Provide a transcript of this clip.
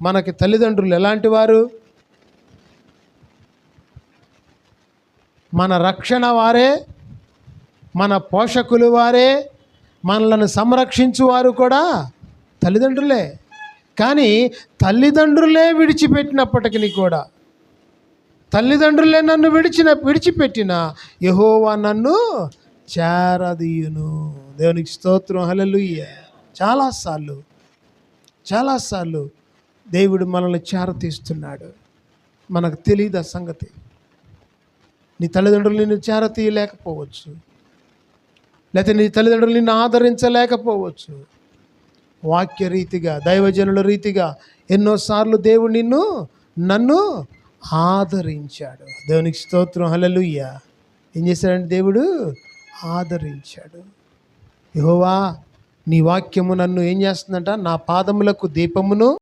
మనకి తల్లిదండ్రులు ఎలాంటి వారు? మన రక్షణ వారే, మన పోషకులు వారే, మనలను సంరక్షించువారు కూడా తల్లిదండ్రులే. కానీ తల్లిదండ్రులే విడిచిపెట్టినప్పటికీ కూడా, తల్లిదండ్రులే నన్ను విడిచిపెట్టిన యెహోవా నన్ను చేరదీయును. దేవునికి స్తోత్రం, హల్లెలూయా. చాలాసార్లు దేవుడు మనల్ని చేరతీస్తున్నాడు. మనకు తెలియదు ఆ సంగతి. నీ తల్లిదండ్రులు నిన్ను చేరతీయలేకపోవచ్చు, లేకపోతే నీ తల్లిదండ్రులు నిన్ను ఆదరించలేకపోవచ్చు. వాక్య రీతిగా, దైవజనుల రీతిగా ఎన్నోసార్లు దేవుడు నన్ను ఆదరించాడు. దేవునికి స్తోత్రం, హల్లెలూయా. ఏం చేశాడంటే దేవుడు ఆదరించాడు. యెహోవా నీ వాక్యము నన్ను ఏం చేస్తుందంట? నా పాదములకు దీపమును